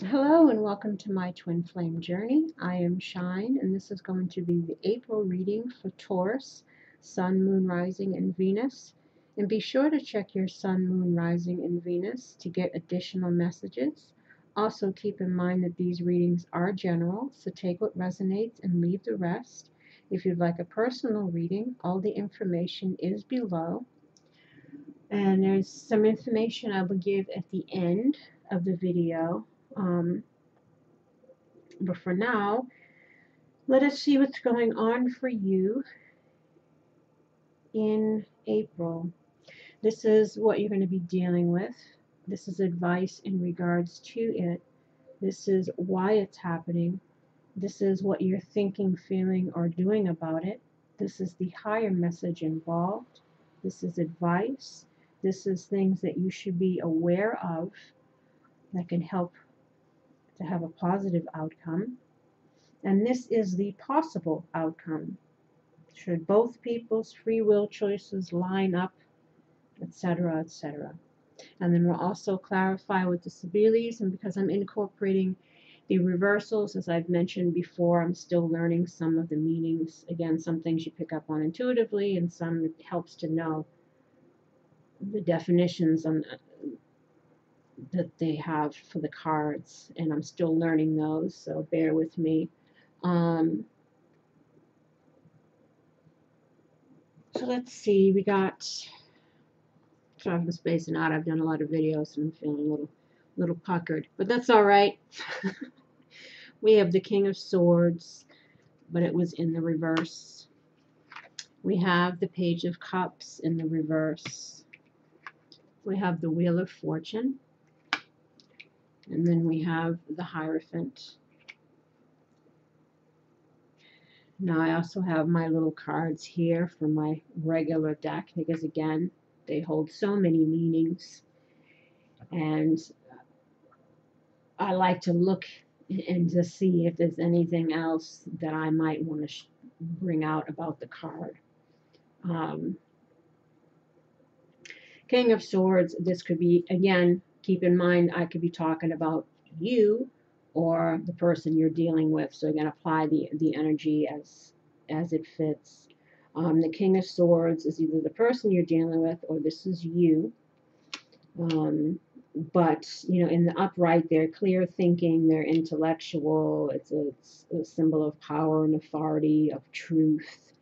Hello and welcome to my twin flame journey. I am Shine and this is going to be the April reading for Taurus, Sun, Moon, Rising, and Venus. And be sure to check your Sun, Moon, Rising, and Venus to get additional messages. Also keep in mind that these readings are general, so take what resonates and leave the rest. If you'd like a personal reading, all the information is below. And there's some information I will give at the end of the video. But for now, let us see what's going on for you in April. This is what you're going to be dealing with. This is advice in regards to it. This is why it's happening. This is what you're thinking, feeling, or doing about it. This is the higher message involved. This is advice. This is things that you should be aware of that can help to have a positive outcome. And this is the possible outcome. Should both people's free will choices line up, etc., etc. And then we'll also clarify with the Sibyls, and because I'm incorporating the reversals, as I've mentioned before, I'm still learning some of the meanings. Again, some things you pick up on intuitively, and some it helps to know the definitions on, that they have for the cards, and I'm still learning those, so bear with me. So let's see, we got, so I've been spacing out. I've done a lot of videos and I'm feeling a little puckered, but that's all right. We have the King of Swords, but it was in the reverse. We have the Page of Cups in the reverse. We have the Wheel of Fortune, and then we have the Hierophant. Now I also have my little cards here for my regular deck because again, they hold so many meanings, and I like to look and to see if there's anything else that I might want to bring out about the card. King of Swords, this could be, again, keep in mind, I could be talking about you or the person you're dealing with. So again, apply the energy as it fits. The King of Swords is either the person you're dealing with or this is you. But, you know, in the upright, they're clear thinking, they're intellectual. It's a symbol of power and authority, of truth.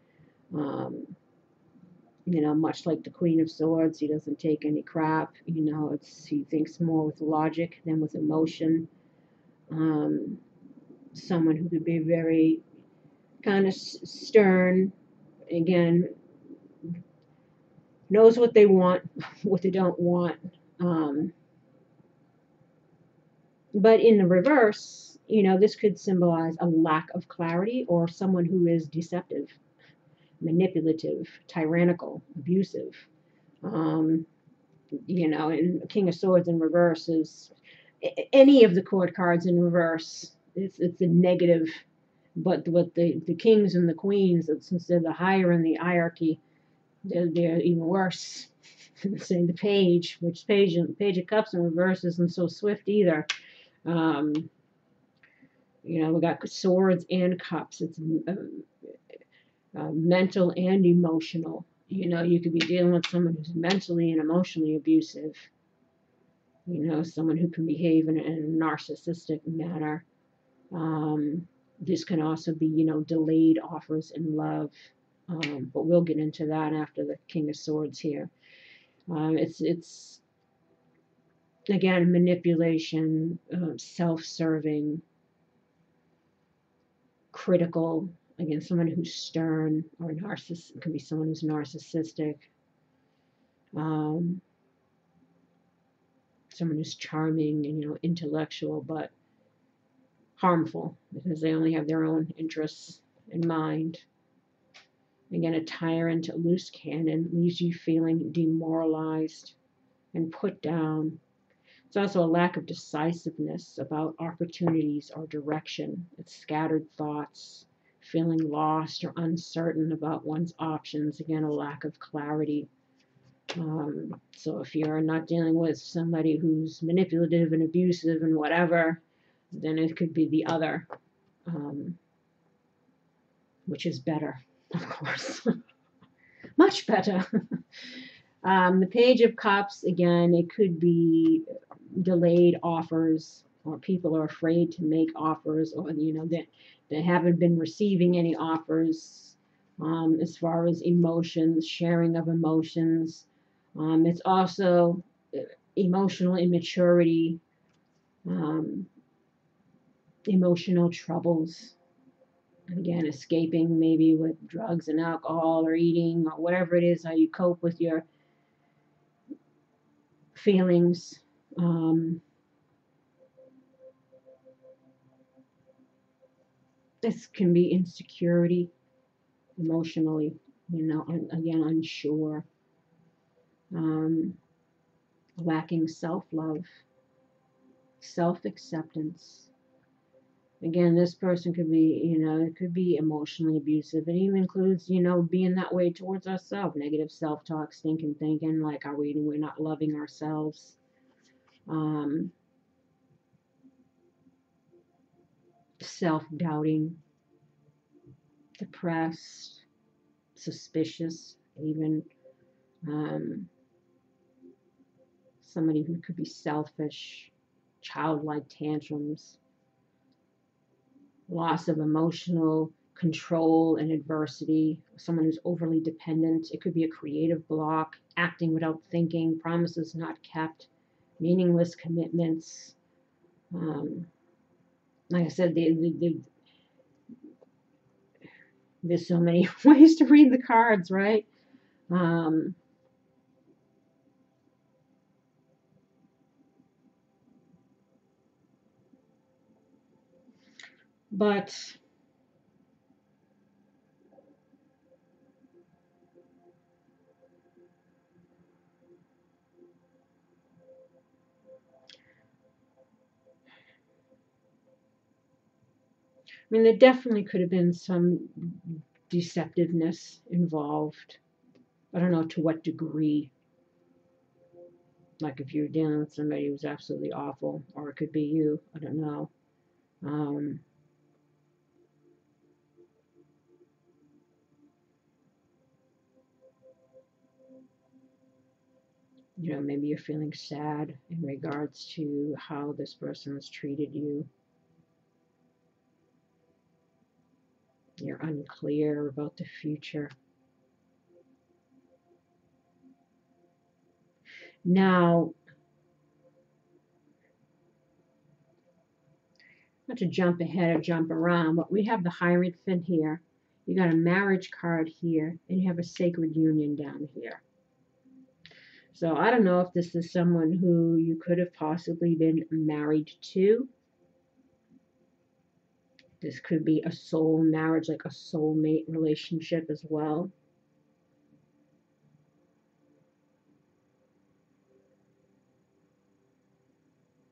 You know, much like the Queen of Swords, he doesn't take any crap. You know, he thinks more with logic than with emotion. Someone who could be very kind of stern. Again, knows what they want, what they don't want. But in the reverse, you know, this could symbolize a lack of clarity or someone who is deceptive, manipulative, tyrannical, abusive. You know, and King of Swords in reverse is any of the court cards in reverse. It's a negative, but with the kings and the queens, since they're the higher in the hierarchy, they're even worse. Saying the Page, which Page of Cups in reverse isn't so swift either. You know, we got swords and cups. It's mental and emotional. You know, you could be dealing with someone who's mentally and emotionally abusive. You know, someone who can behave in a narcissistic manner. This can also be, you know, delayed offers in love. But we'll get into that after the King of Swords here. It's again, manipulation, self-serving, critical. Again, someone who's stern or narcissist. It could be someone who's narcissistic. Someone who's charming and, you know, intellectual, but harmful because they only have their own interests in mind. Again, a tyrant, a loose cannon, leaves you feeling demoralized and put down. It's also a lack of decisiveness about opportunities or direction. It's scattered thoughts, feeling lost or uncertain about one's options. Again, a lack of clarity. So if you're not dealing with somebody who's manipulative and abusive and whatever, then it could be the other, which is better, of course. Much better. The Page of Cups, again, it could be delayed offers, or people are afraid to make offers, or they haven't been receiving any offers. As far as emotions, sharing of emotions, it's also emotional immaturity, um, emotional troubles. Again, escaping maybe with drugs and alcohol or eating or whatever it is, how you cope with your feelings. This can be insecurity, emotionally, again, unsure, um, lacking self-love, self-acceptance. Again, this person could be, it could be emotionally abusive. It even includes, being that way towards ourselves, negative self-talk, stinking thinking, like, we're not loving ourselves. Self-doubting, depressed, suspicious, even somebody who could be selfish, childlike tantrums, loss of emotional control and adversity, someone who's overly dependent. It could be a creative block, acting without thinking, promises not kept, meaningless commitments. Like I said, there's so many ways to read the cards, right? But I mean, there definitely could have been some deceptiveness involved. I don't know to what degree. Like if you're dealing with somebody who's absolutely awful, or it could be you. I don't know. Um, maybe you're feeling sad in regards to how this person's treated you. You're unclear about the future. Now, not to jump ahead or jump around, but we have the Hierophant here. You got a marriage card here, and you have a sacred union down here. So I don't know if this is someone who you could have possibly been married to. This could be a soul marriage, like a soulmate relationship as well.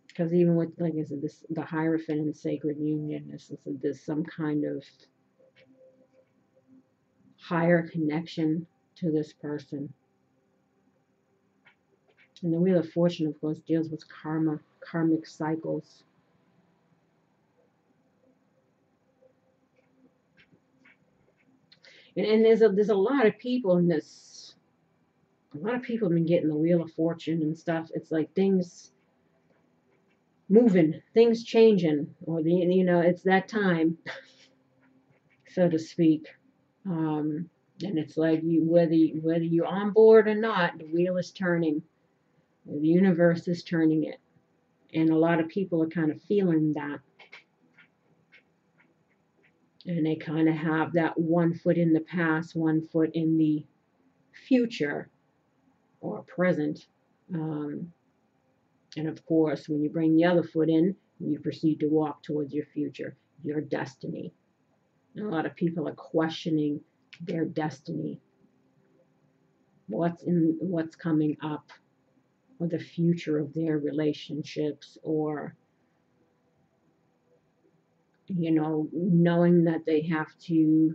Because even with, like I said, the Hierophant and sacred union, this some kind of higher connection to this person. And the Wheel of Fortune, of course, deals with karma, karmic cycles. And there's a lot of people in this. A lot of people have been getting the Wheel of Fortune and stuff. It's like things moving, things changing, or it's that time, so to speak. And it's like whether you're on board or not, the wheel is turning. The universe is turning it, and a lot of people are kind of feeling that, and they kind of have that one foot in the past, one foot in the future or present. And of course, when you bring the other foot in, you proceed to walk towards your future, your destiny. And a lot of people are questioning their destiny. What's coming up, or the future of their relationships, or knowing that they have to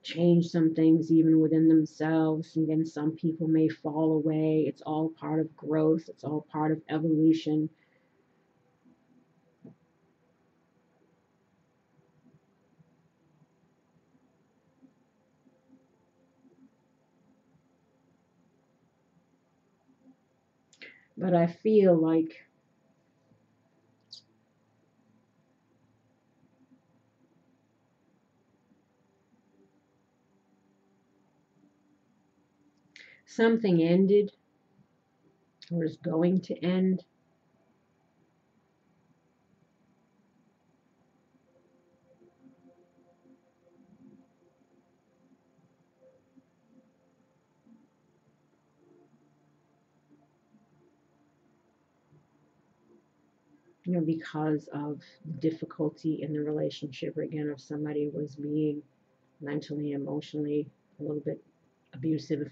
change some things even within themselves. And then some people may fall away. It's all part of growth. It's all part of evolution. But I feel like something ended or is going to end. You know, because of difficulty in the relationship, or again, if somebody was being mentally, emotionally a little bit abusive.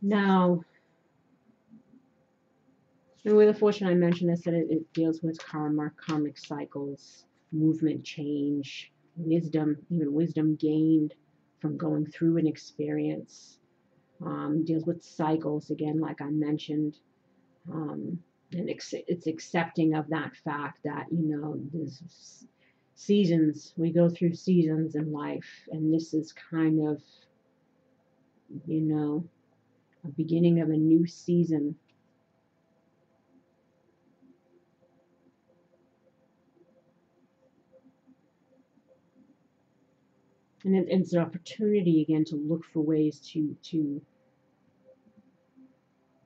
Now, and with the fortune, I mentioned this, that it deals with karma, karmic cycles, movement, change, wisdom, even wisdom gained from going through an experience. Deals with cycles, again, like I mentioned. And it's accepting of that fact that, you know, there's seasons, we go through seasons in life, and this is kind of, you know, a beginning of a new season. And it's an opportunity again to look for ways to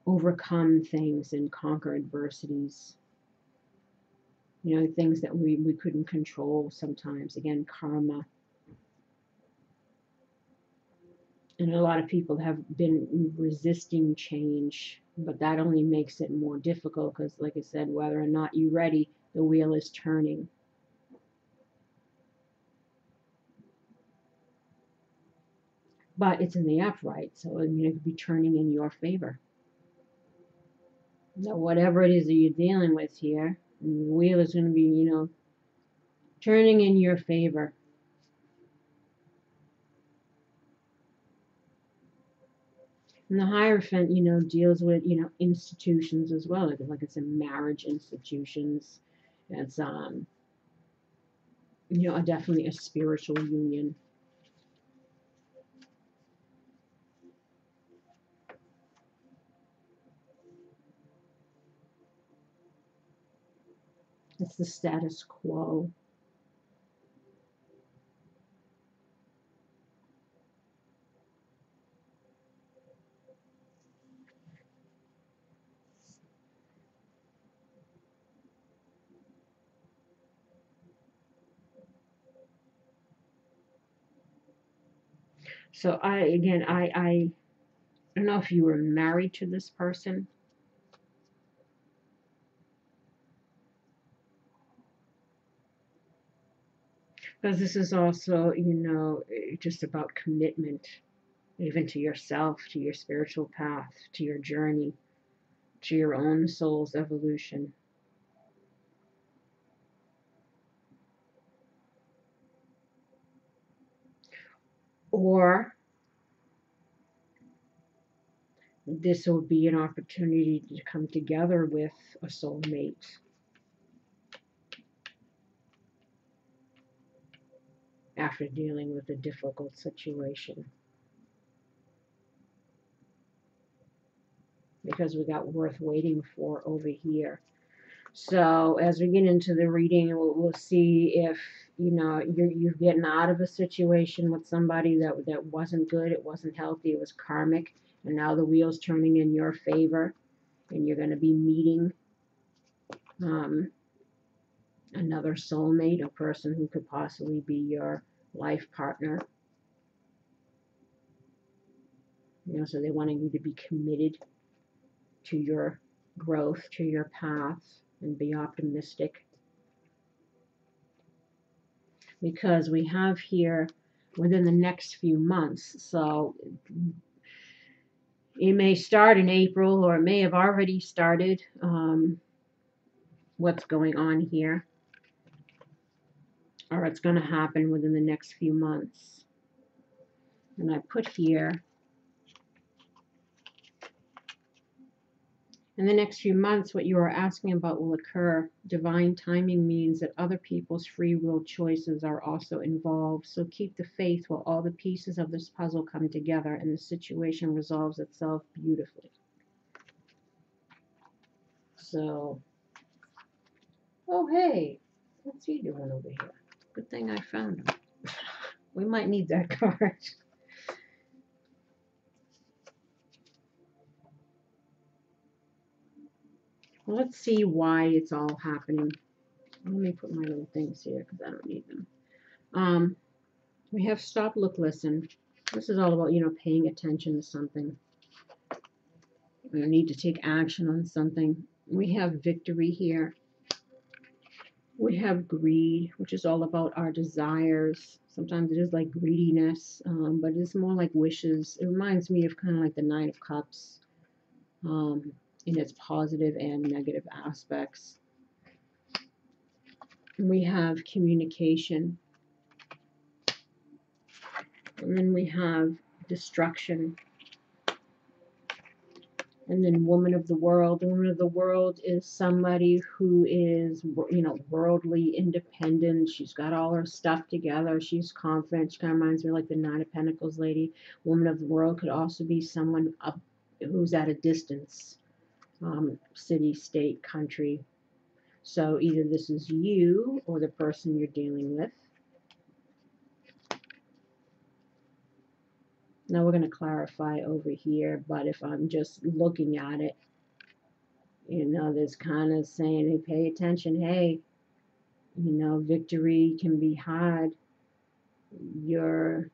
overcome things and conquer adversities. You know, things that we couldn't control sometimes. Again, karma. And a lot of people have been resisting change, but that only makes it more difficult because, like I said, whether or not you're ready, the wheel is turning. But it's in the upright, so I mean, it could be turning in your favor. Now, whatever it is that you're dealing with here, the wheel is going to be, you know, turning in your favor. And the Hierophant, you know, deals with, you know, institutions as well. Like it's in marriage institutions. It's, you know, definitely a spiritual union. It's the status quo. So I don't know if you were married to this person, because this is also, you know, just about commitment, even to yourself, to your spiritual path, to your journey, to your own soul's evolution. Or this will be an opportunity to come together with a soulmate after dealing with a difficult situation. Because we got worth waiting for over here. So as we get into the reading, we'll see if, you know, you're getting out of a situation with somebody that wasn't good, it wasn't healthy, it was karmic, and now the wheel's turning in your favor, and you're going to be meeting um, another soulmate, a person who could possibly be your life partner. You know, so they wanting you to be committed to your growth, to your path, and be optimistic. Because we have here within the next few months, so it may start in April or it may have already started. What's going on here, or it's going to happen within the next few months. And I put here In the next few months, what you are asking about will occur. Divine timing means that other people's free will choices are also involved. So keep the faith while all the pieces of this puzzle come together and the situation resolves itself beautifully. So, oh hey, what's he doing over here? Good thing I found him. We might need that card. Let's see why it's all happening. Let me put my little things here because I don't need them. We have stop, look, listen. This is all about, paying attention to something. We need to take action on something. We have victory here. We have greed, which is all about our desires. Sometimes it is like greediness, but it's more like wishes. It reminds me of kind of like the Nine of Cups in its positive and negative aspects. We have communication. And then we have destruction. And then woman of the world. The woman of the world is somebody who is, worldly independent. She's got all her stuff together. She's confident. She kind of reminds me like the Nine of Pentacles lady. Woman of the world could also be someone who's at a distance. City, state, country. So either this is you or the person you're dealing with. Now we're going to clarify over here, but if I'm just looking at it, there's kind of saying, hey, pay attention, hey, victory can be had. Your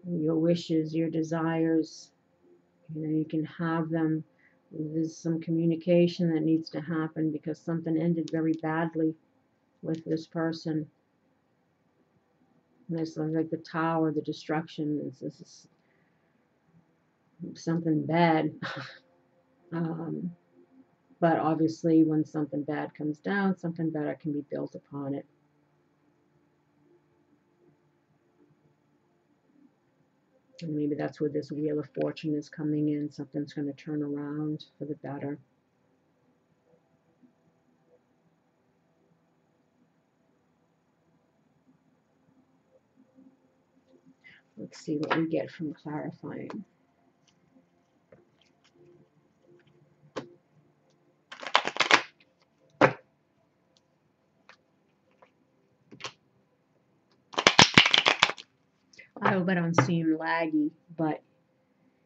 wishes, your desires, you can have them. There's some communication that needs to happen because something ended very badly with this person. And there's like the tower, the destruction. This is something bad. But obviously when something bad comes down, something better can be built upon it. And maybe that's where this Wheel of Fortune is coming in. Something's going to turn around for the better. Let's see what we get from clarifying. I hope I don't seem laggy, but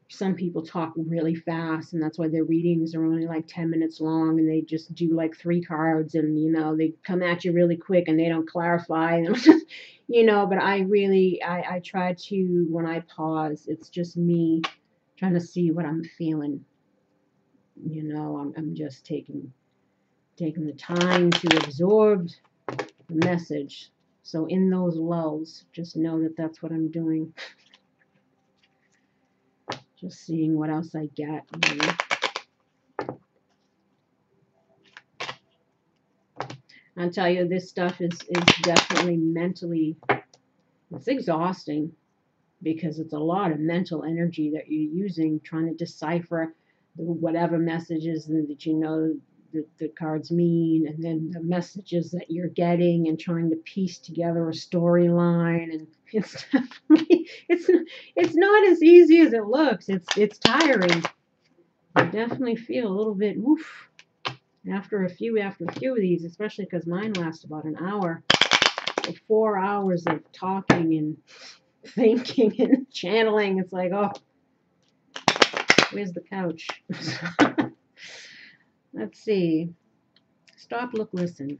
some people talk really fast, and that's why their readings are only like 10 minutes long, and they just do like 3 cards, and they come at you really quick, and they don't clarify, but I try to, when I pause, it's just me trying to see what I'm feeling. I'm just taking the time to absorb the message. So in those lulls, just know that that's what I'm doing. Just seeing what else I get. I'll tell you, this stuff is definitely mentally, it's exhausting because it's a lot of mental energy that you're using trying to decipher whatever messages that the cards mean, and then the messages that you're getting, and trying to piece together a storyline. And it's definitely, it's not as easy as it looks. It's tiring. I definitely feel a little bit woof after a few of these, especially because mine last about an hour. So 4 hours of talking and thinking and channeling. It's like, oh, where's the couch? Let's see. Stop, look, listen.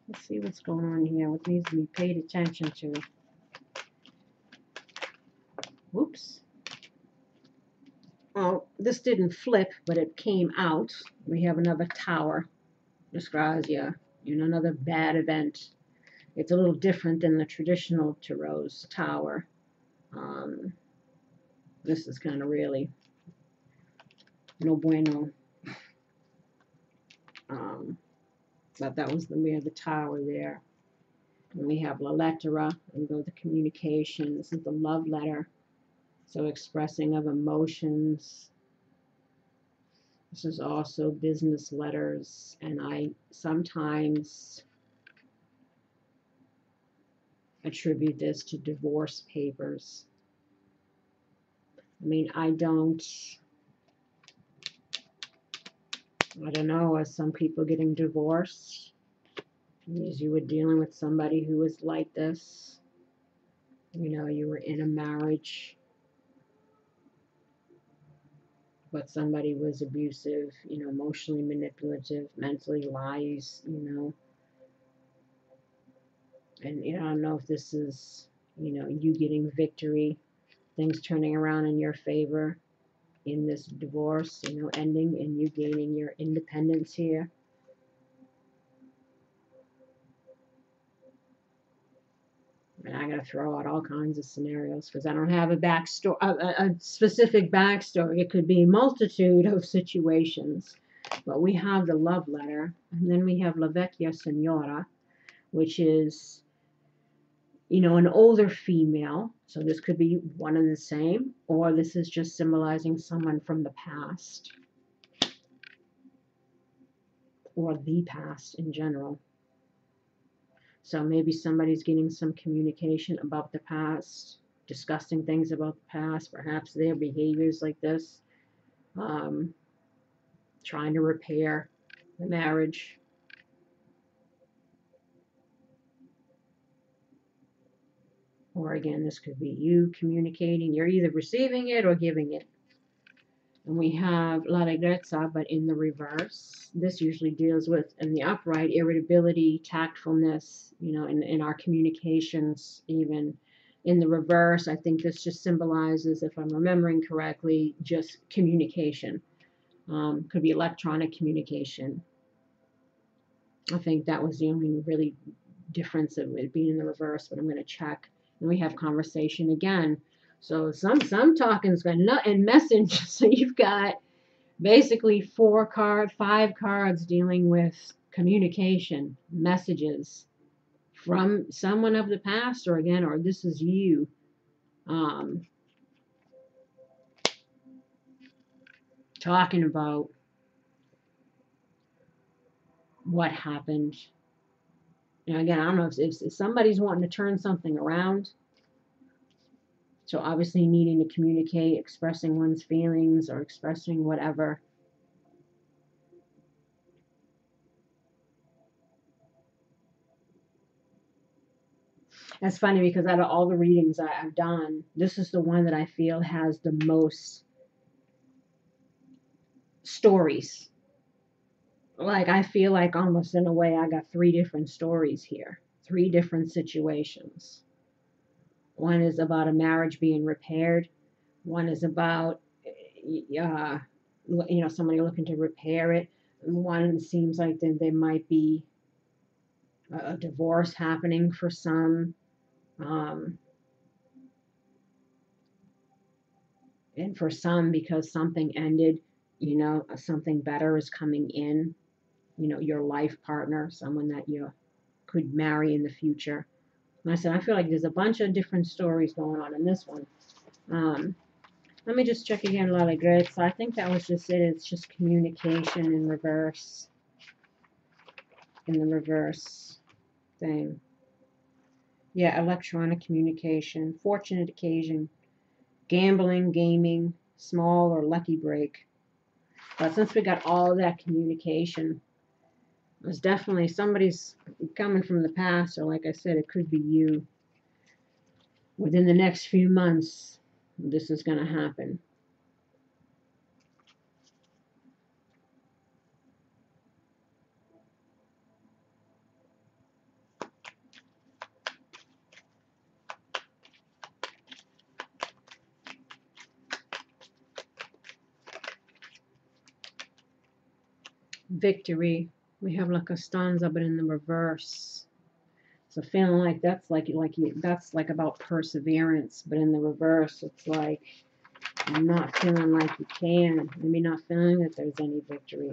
Let's see what's going on here. What needs to be paid attention to. Whoops. Oh, this didn't flip, but it came out. We have another tower. Disgrazia. Another bad event. It's a little different than the traditional Taurus tower. This is kind of really no bueno. But we have the tower there. And we have La Lettera, and go the communication. This is the love letter. So expressing of emotions. This is also business letters, and I sometimes attribute this to divorce papers. I mean, I don't know, as some people getting divorced, as you were dealing with somebody who was like this, you know, you were in a marriage, but somebody was abusive, you know, emotionally manipulative, mentally lies, you know. And, you know, I don't know if this is, you know, you getting victory, things turning around in your favor in this divorce, you know, ending and you gaining your independence here. And I gotta throw out all kinds of scenarios because I don't have a backstory, a specific backstory. It could be a multitude of situations. But we have the love letter, and then we have La Vecchia Signora, which is, you know, an older female. So this could be one and the same, or this is just symbolizing someone from the past, or the past in general. So maybe somebody's getting some communication about the past, discussing things about the past, perhaps their behaviors like this, trying to repair the marriage. Or again, this could be you communicating. You're either receiving it or giving it. And we have La Regrezza, but in the reverse. This usually deals with, in the upright, irritability, tactfulness, you know, in our communications even. In the reverse, I think this just symbolizes, if I'm remembering correctly, just communication. Could be electronic communication. I think that was the only really difference of it being in the reverse, but I'm going to check. And we have conversation again. So some talking's going and message. So you've got basically 5 cards dealing with communication, messages from someone of the past, or again, or this is you. Talking about what happened. You know, again, I don't know if somebody's wanting to turn something around. So obviously needing to communicate, expressing one's feelings or expressing whatever. That's funny because out of all the readings I've done, this is the one that I feel has the most stories. Like, I feel like almost in a way I got 3 different stories here, 3 different situations. One is about a marriage being repaired. One is about, you know, somebody looking to repair it. And one seems like there might be a divorce happening for some. And for some, because something ended, you know, something better is coming in, you know, your life partner, someone that you could marry in the future. And I said, I feel like there's a bunch of different stories going on in this one. Let me just check again, La Regrets. I think that was just it. It's just communication in reverse. In the reverse thing. Yeah, electronic communication, fortunate occasion, gambling, gaming, small or lucky break. But since we got all of that communication, it's definitely somebody's coming from the past, or like I said, it could be you. Within the next few months, this is going to happen. Victory. We have like a stanza, but in the reverse. So feeling like that's that's like about perseverance, but in the reverse, it's like I'm not feeling like you can. Maybe not feeling that there's any victory.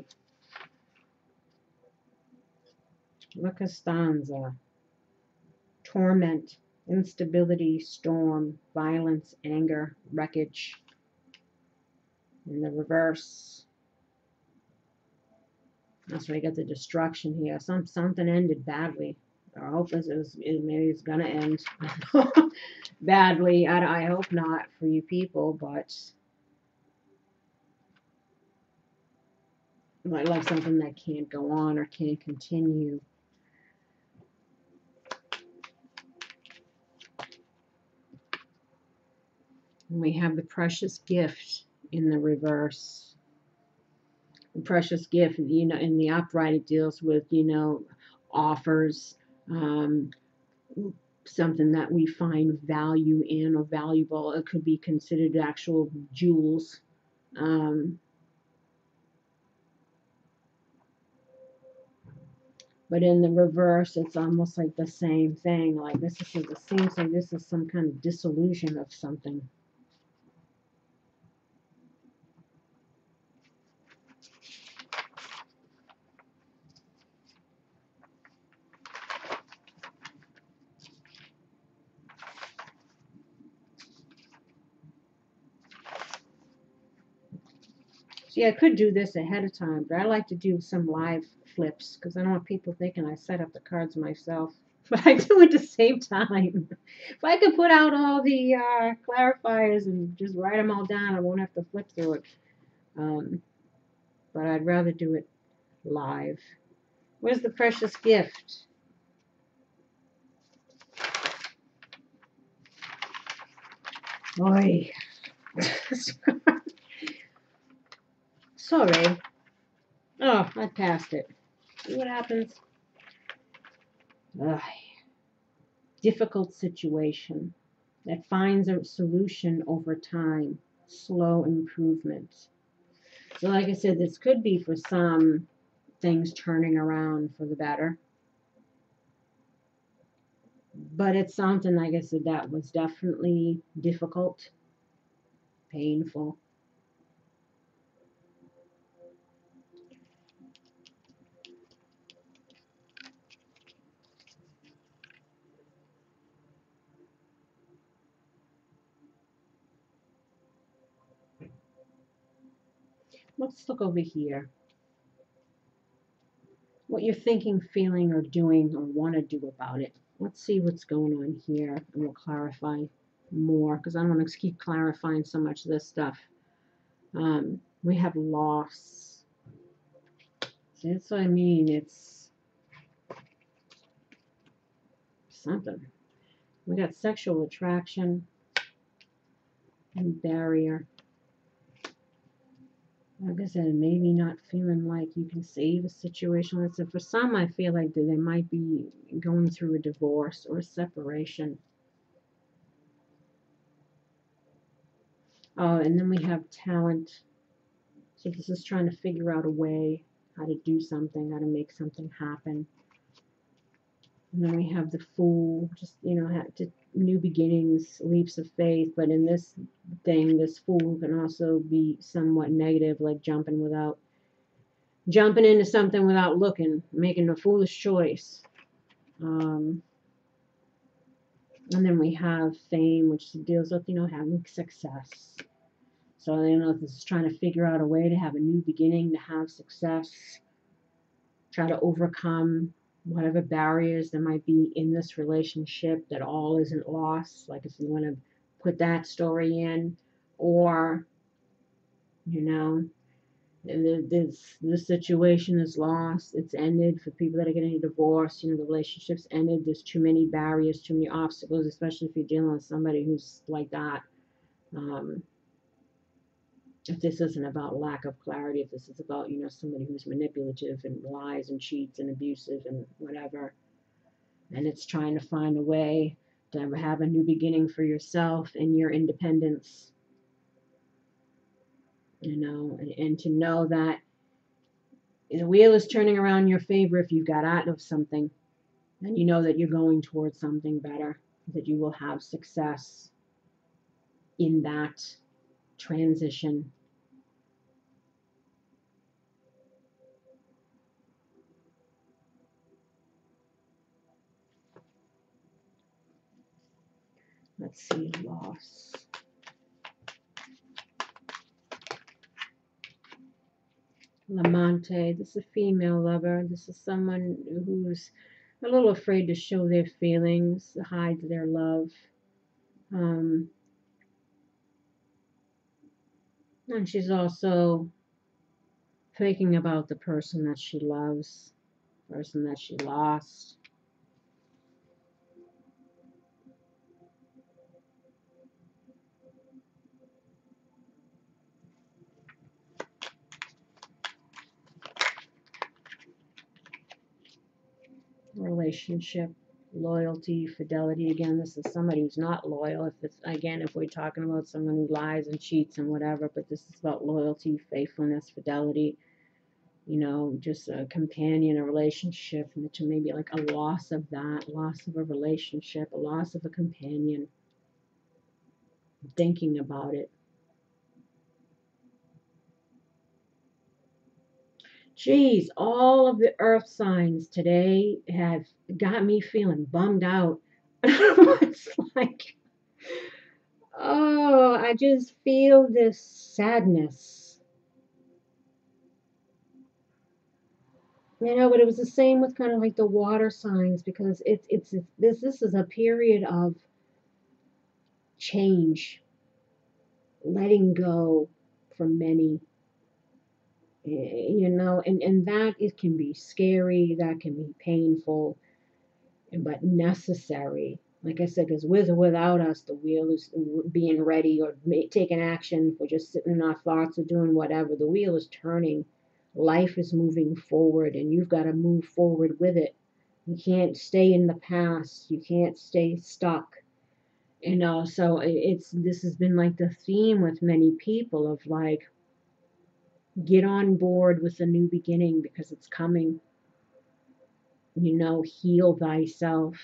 Look a stanza. Torment, instability, storm, violence, anger, wreckage. In the reverse. That's why you got the destruction here. Something ended badly. I hope maybe it's gonna end badly. I hope not for you people, but like something that can't go on or can't continue. And we have the precious gift in the reverse. The precious gift, you know, in the upright, it deals with, you know, offers, um, something that we find value in or valuable. It could be considered actual jewels. Um, but in the reverse, it's almost like the same thing. Like this is, it seems like this is some kind of dissolution of something. See, I could do this ahead of time, but I like to do some live flips because I don't want people thinking I set up the cards myself. But I do at the same time. If I could put out all the clarifiers and just write them all down, I won't have to flip through it. But I'd rather do it live. Where's the precious gift? Oi. Sorry. Oh, I passed it. See what happens? Ugh. Difficult situation that finds a solution over time. Slow improvement. So like I said, this could be for some things turning around for the better. But it's something, like I said, that was definitely difficult, painful. Let's look over here. What you're thinking, feeling, or doing, or want to do about it. Let's see what's going on here, and we'll clarify more, because I don't want to keep clarifying so much of this stuff. We have loss. See, that's what I mean. It's something. We got sexual attraction and barrier. Like I said, maybe not feeling like you can save a situation. Listen, for some, I feel like they might be going through a divorce or a separation. Oh, and then we have talent. So this is trying to figure out a way how to do something, how to make something happen. And then we have the fool, just, you know, new beginnings, leaps of faith. But in this thing, this fool can also be somewhat negative, like jumping into something without looking, making a foolish choice. And then we have fame, which deals with, you know, having success. So, you know, this is trying to figure out a way to have a new beginning, to have success, try to overcome whatever barriers there might be in this relationship, that all isn't lost. Like if you want to put that story in, or, you know, this situation is lost, it's ended. For people that are getting a divorce, you know, the relationship's ended. There's too many barriers, too many obstacles, especially if you're dealing with somebody who's like that. If this isn't about lack of clarity, if this is about, you know, somebody who's manipulative and lies and cheats and abusive and whatever, and it's trying to find a way to have a new beginning for yourself and your independence, you know, and to know that the wheel is turning around in your favor if you've got out of something, and you know that you're going towards something better, that you will have success in that transition. Let's see, loss. Lamante, this is a female lover. This is someone who's a little afraid to show their feelings, hide their love. Um, and she's also thinking about the person that she loves, person that she lost. Relationship, loyalty, fidelity. Again, this is somebody who's not loyal. If it's, again, if we're talking about someone who lies and cheats and whatever, but this is about loyalty, faithfulness, fidelity, you know, just a companion, a relationship, and to maybe like a loss of that, loss of a relationship, a loss of a companion, thinking about it. Geez, all of the earth signs today have got me feeling bummed out. It's like, oh, I just feel this sadness. You know, but it was the same with kind of like the water signs because it's this is a period of change, letting go for many. You know, and that it can be scary, that can be painful, but necessary. Like I said, because with or without us, the wheel is being ready or taking action. If we're just sitting in our thoughts or doing whatever, the wheel is turning. Life is moving forward, and you've got to move forward with it. You can't stay in the past. You can't stay stuck. You know, so it's this has been like the theme with many people of like, get on board with a new beginning because it's coming. You know, heal thyself,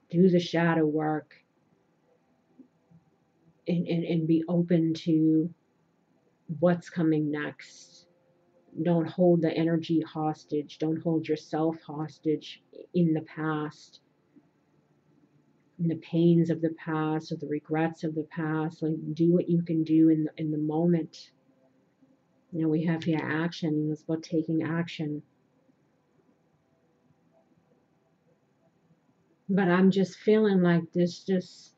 do the shadow work, and be open to what's coming next. Don't hold the energy hostage. Don't hold yourself hostage in the past, in the pains of the past or the regrets of the past. Like, do what you can do in the moment. You know, we have here action, and it's about taking action. But I'm just feeling like this, just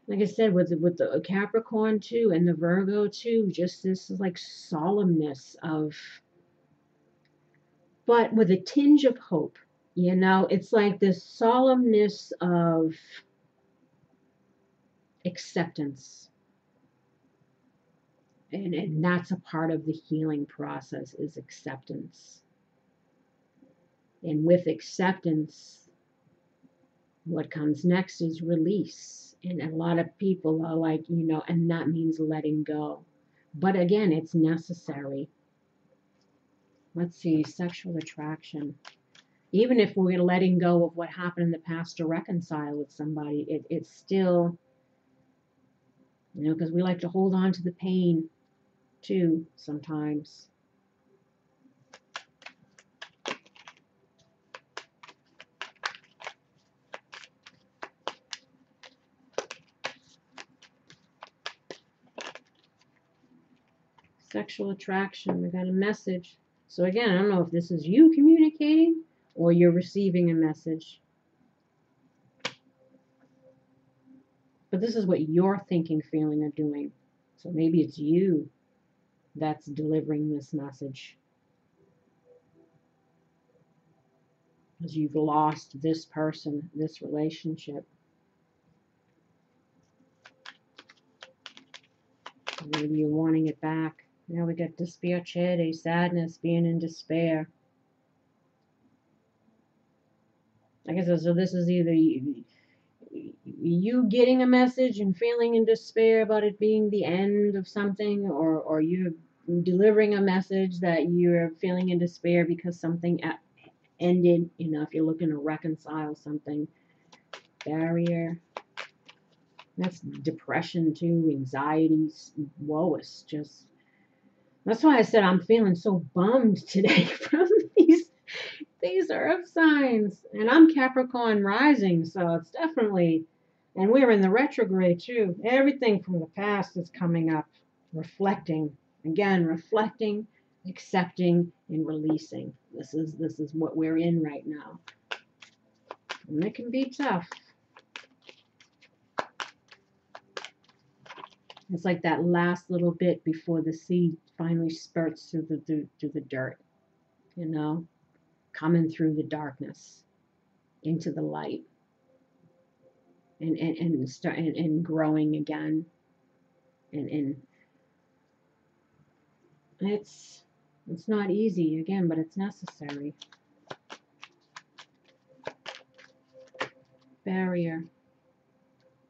like I said, with the Capricorn too and the Virgo too, just this like solemnness of, but with a tinge of hope. You know, it's like this solemnness of acceptance. And that's a part of the healing process is acceptance. And with acceptance, what comes next is release. And a lot of people are like, you know, and that means letting go. But again, it's necessary. Let's see, sexual attraction. Even if we're letting go of what happened in the past to reconcile with somebody, it's still, you know, because we like to hold on to the pain too sometimes. Sexual attraction, we got a message. So again, I don't know if this is you communicating or you're receiving a message. But this is what you're thinking, feeling, or doing. So maybe it's you that's delivering this message. Because you've lost this person, this relationship. Maybe you're wanting it back. Now we got dispiacere, sadness, being in despair. Like I said, so this is either you getting a message and feeling in despair about it being the end of something, or you're delivering a message that you're feeling in despair because something ended. You know, if you're looking to reconcile something, barrier. That's depression too, anxieties. Whoa, it's just. That's why I said I'm feeling so bummed today from these earth signs. And I'm Capricorn rising, so it's definitely, and we're in the retrograde too. Everything from the past is coming up, reflecting. Again, reflecting, accepting, and releasing. This is what we're in right now. And it can be tough. It's like that last little bit before the seed finally spurts through the dirt, you know, coming through the darkness into the light, and growing again, and it's not easy again, but it's necessary. Barrier.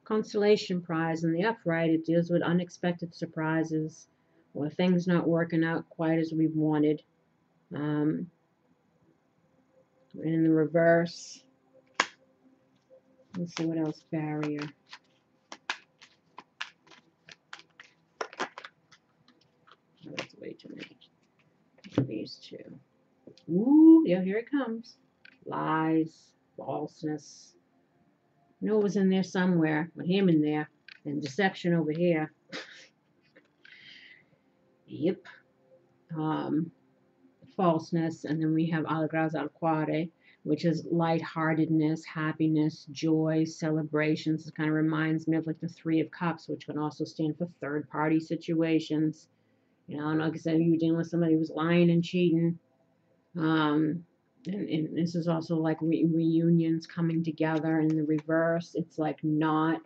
Constellation prize in the upright, it deals with unexpected surprises or things not working out quite as we wanted. In the reverse, let's see what else. Barrier. Oh, that's way too many. These two. Ooh, yeah, here it comes. Lies, falseness. I knew it was in there somewhere, with him in there, and deception over here. Yep. Falseness, and then we have Allegrados al Cuore, which is lightheartedness, happiness, joy, celebrations. It kind of reminds me of like the Three of Cups, which can also stand for third-party situations. You know, and like I said, you were dealing with somebody who was lying and cheating. And this is also like reunions coming together. In the reverse, it's like not.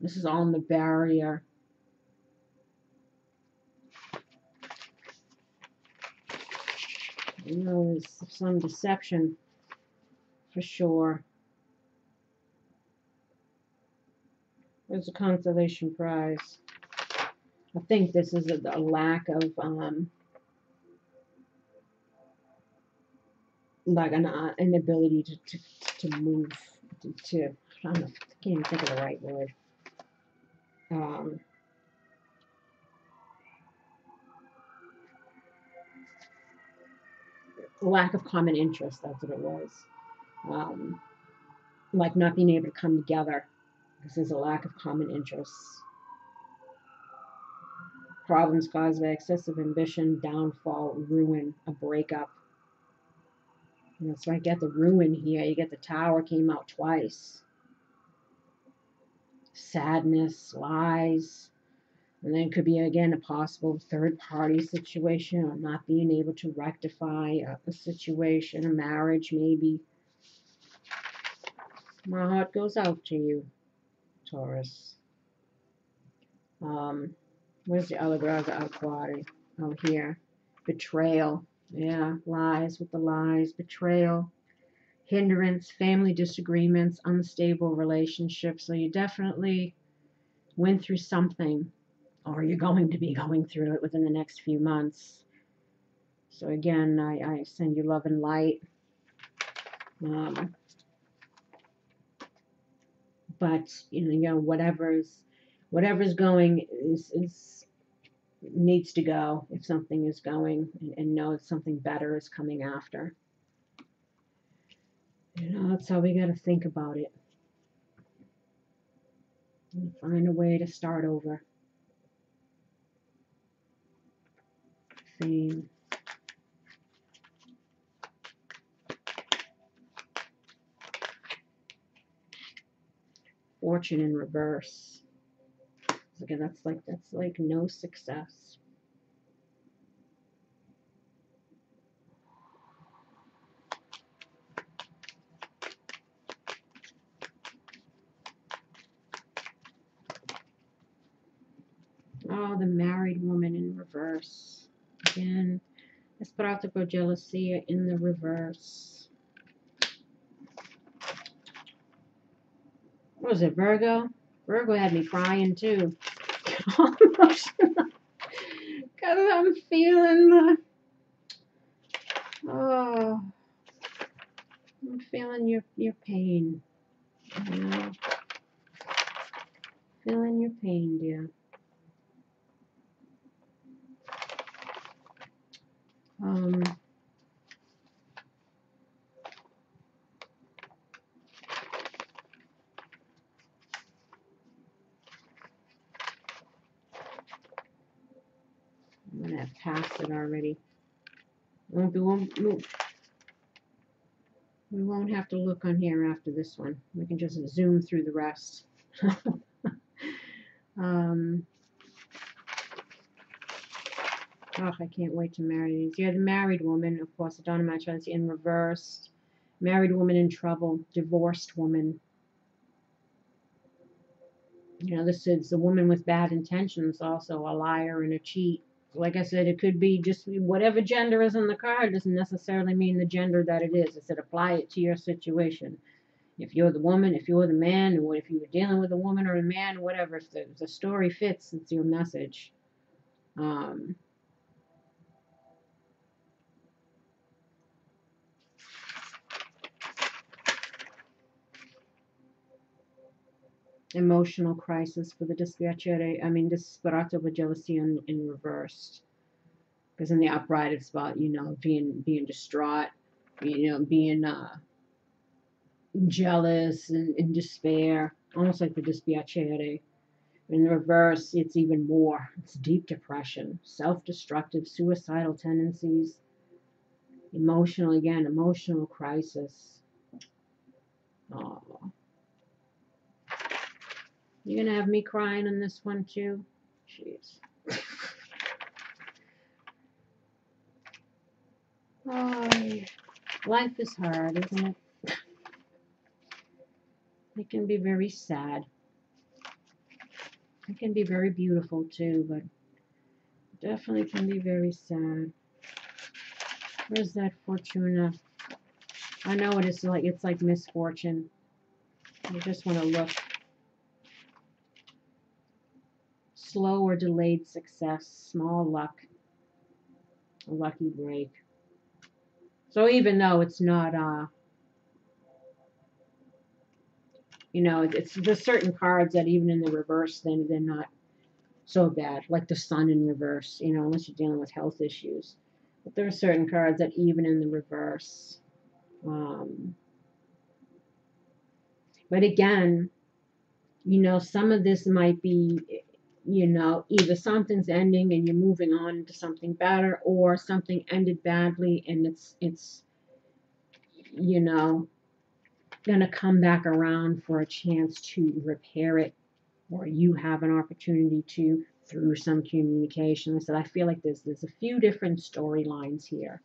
This is all in the barrier. You know, there's some deception for sure. There's a consolation prize. I think this is a lack of like an inability to move, to I don't know, I can't even think of the right word. Lack of common interest, that's what it was. Like not being able to come together because there's a lack of common interests. Problems caused by excessive ambition, downfall, ruin, a breakup. And so I get the ruin here. You get the Tower came out twice. Sadness, lies. And then it could be, again, a possible third-party situation or not being able to rectify a situation, a marriage maybe. My heart goes out to you, Taurus. Where's the Allegrados al Cuore? Oh, here. Betrayal. Yeah, lies with the lies. Betrayal. Hindrance, family disagreements, unstable relationships. So you definitely went through something, or you're going to be going through it within the next few months. So again, I send you love and light. But you know, whatever's going is needs to go if something is going, and know that something better is coming after. You know, that's how we got to think about it. And find a way to start over. Theme. Fortune in reverse. Again, that's like no success. Oh, the married woman in reverse. Again, Esperatico jealousy in the reverse. What was it, Virgo? Virgo had me crying too. Because I'm feeling the... Oh, I'm feeling your pain. You know? Feeling your pain, dear. I'm going to have passed it already. We won't have to look on here after this one. We can just zoom through the rest. Oh, I can't wait to marry these. Yeah, the married woman, of course, the Donna Match in reversed. Married woman in trouble. Divorced woman. You know, this is a woman with bad intentions, also a liar and a cheat. Like I said, it could be just whatever gender is on the card doesn't necessarily mean the gender that it is. I said apply it to your situation. If you're the woman, if you're the man, or if you were dealing with a woman or a man, whatever, if the story fits, it's your message. Emotional crisis for the dispiacere. I mean, disperato with jealousy in reversed. Because in the upright, it's about, you know, being distraught, you know, being jealous and in despair, almost like the dispiacere. In reverse, it's even more. It's deep depression, self-destructive, suicidal tendencies, emotional crisis. Oh. You're going to have me crying on this one too? Jeez. Oh, life is hard, isn't it? It can be very sad. It can be very beautiful too, but definitely can be very sad. Where's that Fortuna? I know it is like, it's like misfortune. I just want to look. Slow or delayed success, small luck, a lucky break. So even though it's not, you know, there's certain cards that even in the reverse, then they're not so bad, like the Sun in reverse, you know, unless you're dealing with health issues. But there are certain cards that even in the reverse. But again, you know, some of this might be, you know, either something's ending and you're moving on into something better, or something ended badly and it's you know, gonna come back around for a chance to repair it, or you have an opportunity to through some communication. So I feel like there's a few different storylines here.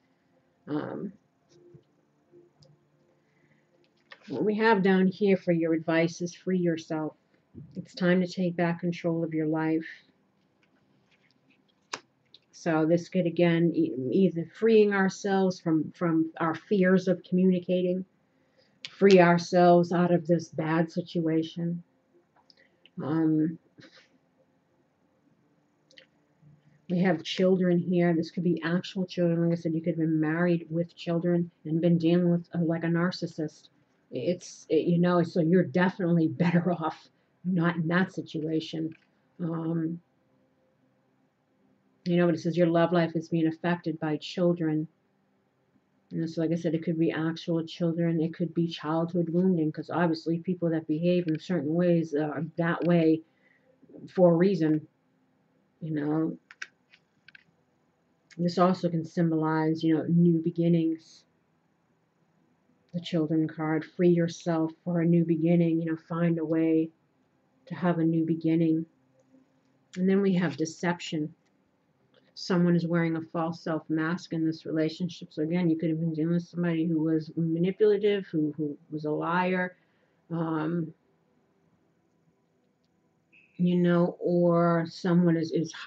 What we have down here for your advice is free yourself. It's time to take back control of your life. So this could, again, either freeing ourselves from our fears of communicating, free ourselves out of this bad situation. We have children here. This could be actual children. Like I said, you could have been married with children and been dealing with like a narcissist. You know, so you're definitely better off not in that situation. You know, but it says your love life is being affected by children. And so, like I said, it could be actual children. It could be childhood wounding, because obviously people that behave in certain ways are that way for a reason. You know, this also can symbolize, you know, new beginnings. The children card, free yourself for a new beginning, you know, find a way to have a new beginning. And then we have deception. Someone is wearing a false self mask in this relationship. So again, you could have been dealing with somebody who was manipulative, who was a liar, you know, or someone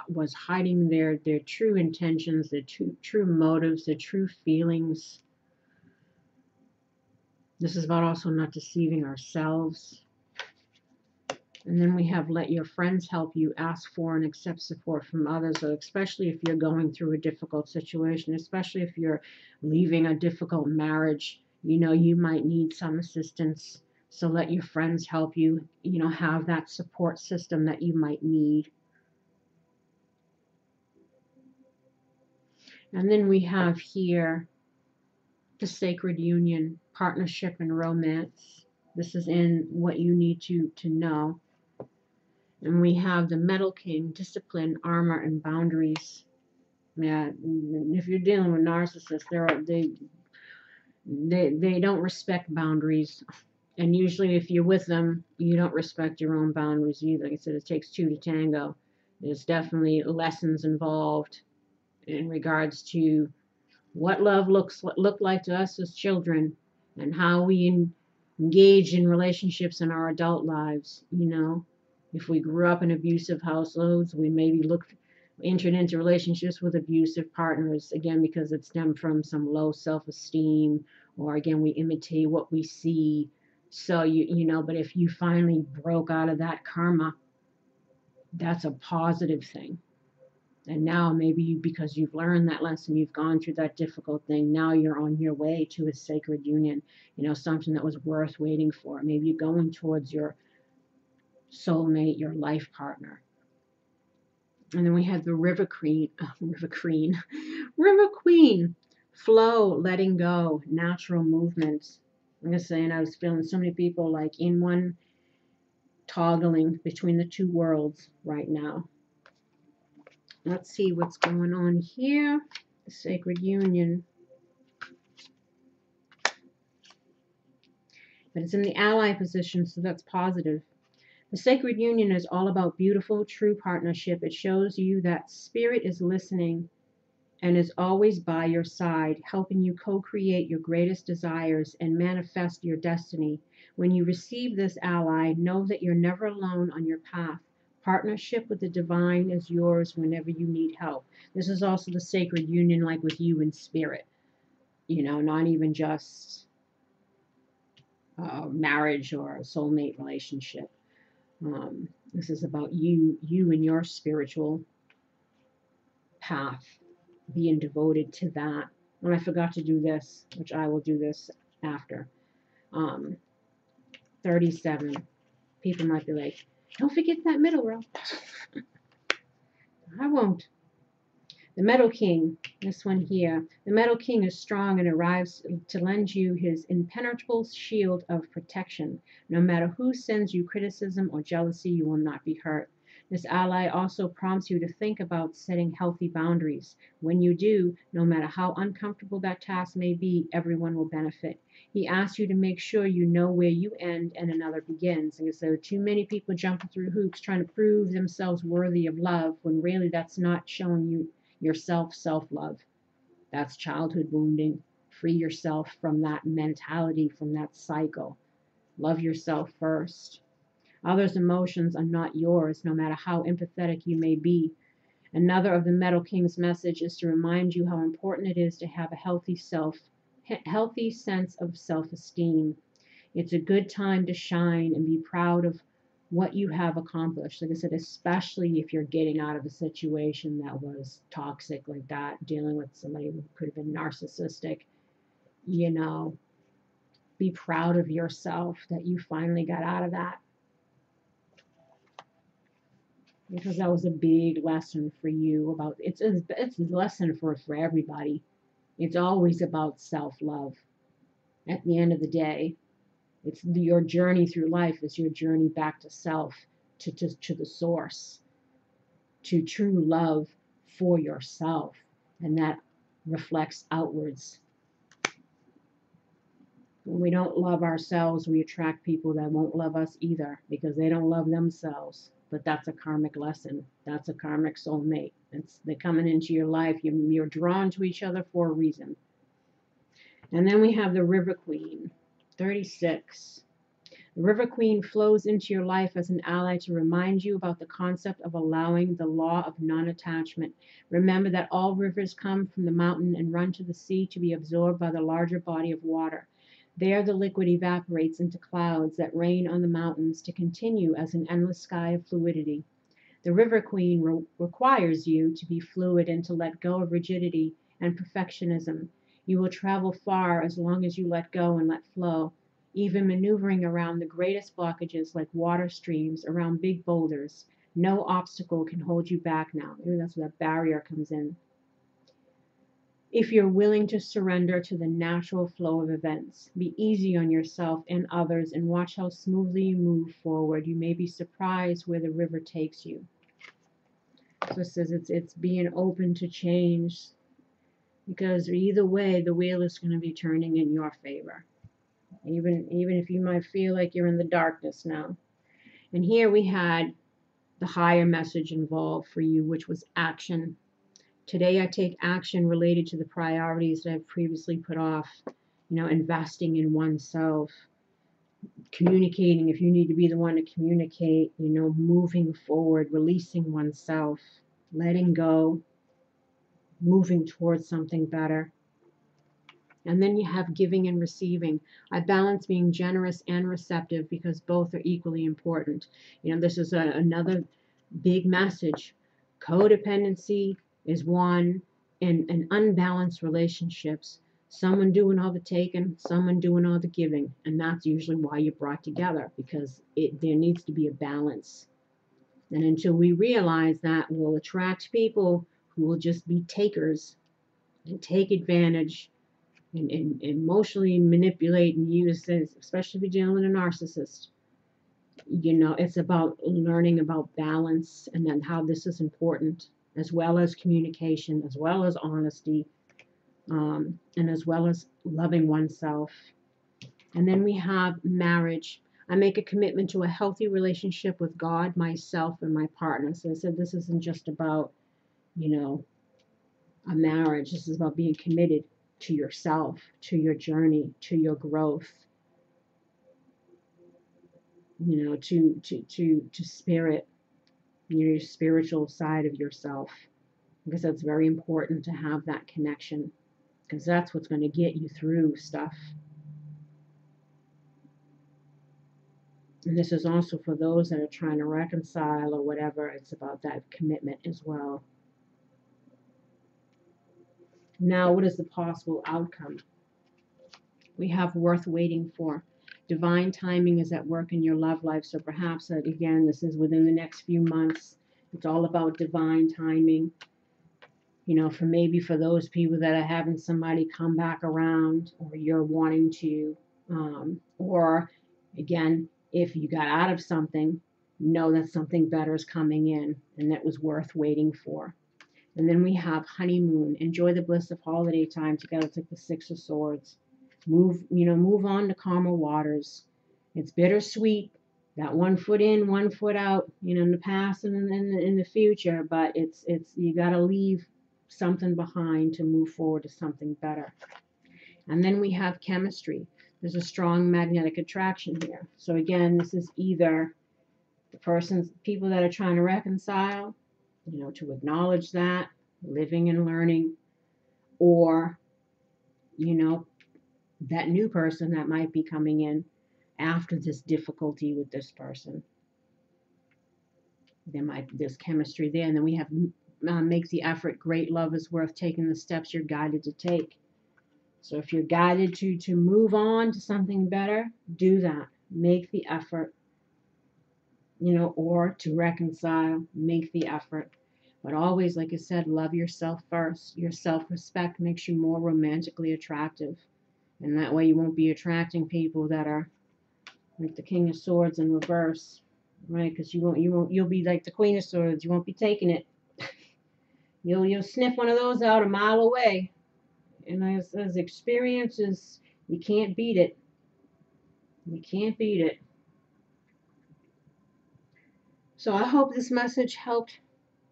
was hiding their true intentions, their true motives, their true feelings. This is about also not deceiving ourselves. And then we have let your friends help you, ask for and accept support from others, so especially if you're going through a difficult situation, especially if you're leaving a difficult marriage, you know, you might need some assistance. So let your friends help you, you know, have that support system that you might need. And then we have here the sacred union, partnership and romance. This is in what you need to know. And we have the Metal King, discipline, armor, and boundaries. Yeah, if you're dealing with narcissists, they don't respect boundaries. And usually, if you're with them, you don't respect your own boundaries either. Like I said, it takes two to tango. There's definitely lessons involved in regards to what love looked like to us as children, and how we engage in relationships in our adult lives. If we grew up in abusive households, we maybe entered into relationships with abusive partners, again because it stemmed from some low self-esteem, or again we imitate what we see. So but if you finally broke out of that karma, that's a positive thing. And now maybe because you've learned that lesson, you've gone through that difficult thing, now you're on your way to a sacred union, something that was worth waiting for. Maybe you're going towards your soulmate, your life partner. And then we have the River Queen, River Queen, flow, letting go, natural movements. I'm just saying, I was feeling so many people like in one, toggling between the two worlds right now. Let's see what's going on here. The sacred union. But it's in the ally position, so that's positive. The sacred union is all about beautiful, true partnership. It shows you that spirit is listening and is always by your side, helping you co-create your greatest desires and manifest your destiny. When you receive this ally, know that you're never alone on your path. Partnership with the divine is yours whenever you need help. This is also the sacred union, like with you in spirit. Not even just marriage or a soulmate relationship. This is about you and your spiritual path, being devoted to that. And I forgot to do this, which I will do this after. 37. People might be like, don't forget that middle row. I won't. The Metal King, this one here. The Metal King is strong and arrives to lend you his impenetrable shield of protection. No matter who sends you criticism or jealousy, you will not be hurt. This ally also prompts you to think about setting healthy boundaries. When you do, no matter how uncomfortable that task may be, everyone will benefit. He asks you to make sure you know where you end and another begins. And so too many people jumping through hoops trying to prove themselves worthy of love, when really that's not showing you yourself self-love. That's childhood wounding. Free yourself from that mentality, from that cycle. Love yourself first. Others' emotions are not yours, no matter how empathetic you may be. Another of the Metal King's message is to remind you how important it is to have a healthy sense of self-esteem. It's a good time to shine and be proud of what you have accomplished. Like I said, especially if you're getting out of a situation that was toxic like that, dealing with somebody who could have been narcissistic, be proud of yourself that you finally got out of that. Because that was a big lesson for you about, it's a lesson for everybody. It's always about self-love. At the end of the day, it's your journey through life is your journey back to self, to the source, to true love for yourself, and that reflects outwards. When we don't love ourselves, we attract people that won't love us either, because they don't love themselves. But that's a karmic lesson. That's a karmic soulmate. They're coming into your life. You're drawn to each other for a reason. And then we have the River Queen, 36. The River Queen flows into your life as an ally to remind you about the concept of allowing the law of non-attachment. Remember that all rivers come from the mountain and run to the sea to be absorbed by the larger body of water. There the liquid evaporates into clouds that rain on the mountains to continue as an endless sky of fluidity. The River Queen requires you to be fluid and to let go of rigidity and perfectionism. You will travel far as long as you let go and let flow, even maneuvering around the greatest blockages like water streams around big boulders. No obstacle can hold you back now. Maybe that's where that barrier comes in. If you're willing to surrender to the natural flow of events, be easy on yourself and others, and watch how smoothly you move forward. You may be surprised where the river takes you. So it says it's being open to change, because either way, the wheel is going to be turning in your favor. Even if you might feel like you're in the darkness now. And here we had the higher message involved for you, which was action. Today I take action related to the priorities that I've previously put off. Investing in oneself, communicating if you need to be the one to communicate, moving forward, releasing oneself, letting go, moving towards something better. And then you have giving and receiving. I balance being generous and receptive because both are equally important. This is another big message. Codependency is one, and unbalanced relationships. Someone doing all the taking, someone doing all the giving. And that's usually why you're brought together, because there needs to be a balance. And until we realize that, we'll attract people who will just be takers and take advantage and emotionally manipulate and use this, especially if you're dealing with a narcissist. It's about learning about balance, and then how this is important, as well as communication, as well as honesty, and as well as loving oneself. And then we have marriage. I make a commitment to a healthy relationship with God, myself, and my partner. So I said this isn't just about, a marriage. This is about being committed to yourself, to your journey, to your growth, to spirit, your spiritual side of yourself, because that's very important to have that connection, because that's what's going to get you through stuff. And this is also for those that are trying to reconcile or whatever. It's about that commitment as well. Now, what is the possible outcome? We have worth waiting for. Divine timing is at work in your love life. So perhaps, again, this is within the next few months. It's all about divine timing. For those people that are having somebody come back around, or you're wanting to, or again, if you got out of something, know that something better is coming in, and that was worth waiting for. And then we have honeymoon. Enjoy the bliss of holiday time together. It's like the Six of Swords. Move on to calmer waters. It's bittersweet. That 1 foot in, 1 foot out, in the past and in the future. But it's you got to leave something behind to move forward to something better. And then we have chemistry. There's a strong magnetic attraction here. So again, this is either people that are trying to reconcile, to acknowledge that, living and learning, or, that new person that might be coming in after this difficulty with this person. There's chemistry there. And then we have make the effort. Great love is worth taking the steps you're guided to take. So if you're guided to move on to something better, do that. Make the effort, or to reconcile, make the effort. But always, like I said, love yourself first. Your self-respect makes you more romantically attractive. And that way you won't be attracting people that are like the King of Swords in reverse, right? Because you'll be like the Queen of Swords. You won't be taking it. You'll sniff one of those out a mile away. And as experiences, you can't beat it. You can't beat it. So I hope this message helped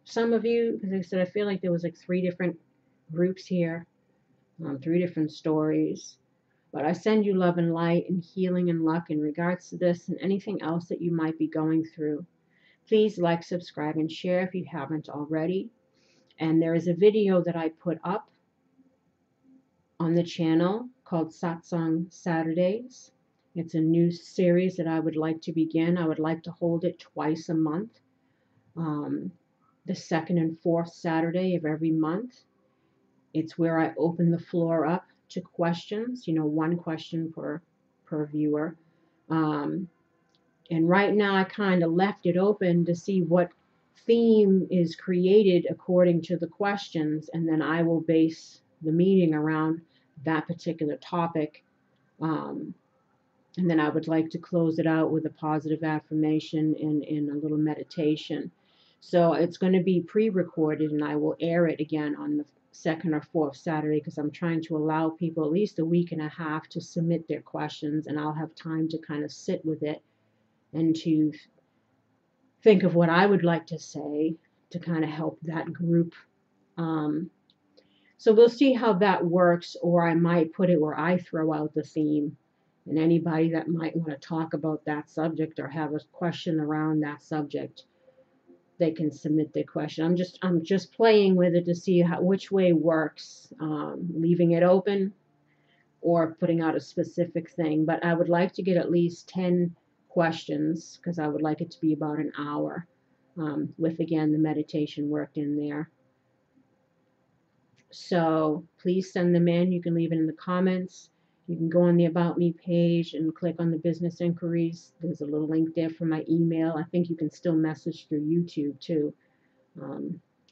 some of you, because like I said, I feel like there was like 3 different groups here, 3 different stories. But I send you love and light and healing and luck in regards to this and anything else that you might be going through. Please like, subscribe, and share if you haven't already. And there is a video that I put up on the channel called Satsang Saturdays. It's a new series that I would like to begin. I would like to hold it twice a month. The 2nd and 4th Saturday of every month. It's where I open the floor up to questions, 1 question per viewer. And right now I kind of left it open to see what theme is created according to the questions, and then I will base the meeting around that particular topic. And then I would like to close it out with a positive affirmation and a little meditation. So it's going to be pre-recorded, and I will air it again on the second or fourth Saturday, because I'm trying to allow people at least a week and a half to submit their questions, and I'll have time to kind of sit with it and to think of what I would like to say to kind of help that group. So we'll see how that works, or I might put it where I throw out the theme, and anybody that might want to talk about that subject or have a question around that subject, they can submit their question. I'm just playing with it to see which way works, leaving it open or putting out a specific thing. But I would like to get at least 10 questions, because I would like it to be about an hour, with, again, the meditation worked in there. So please send them in. You can leave it in the comments. You can go on the About Me page and click on the business inquiries. There's a little link there for my email. I think you can still message through YouTube too.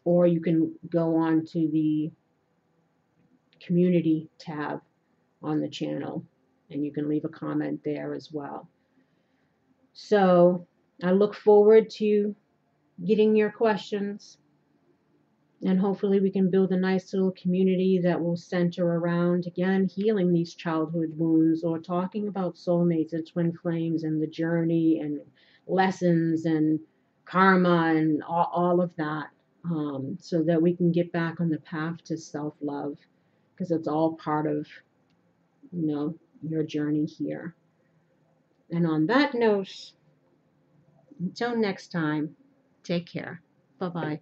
Or you can go on to the community tab on the channel, and you can leave a comment there as well. So I look forward to getting your questions, and hopefully we can build a nice little community that will center around, again, healing these childhood wounds, or talking about soulmates and twin flames and the journey and lessons and karma and all of that, so that we can get back on the path to self-love, because it's all part of, your journey here. And on that note, until next time, take care. Bye-bye.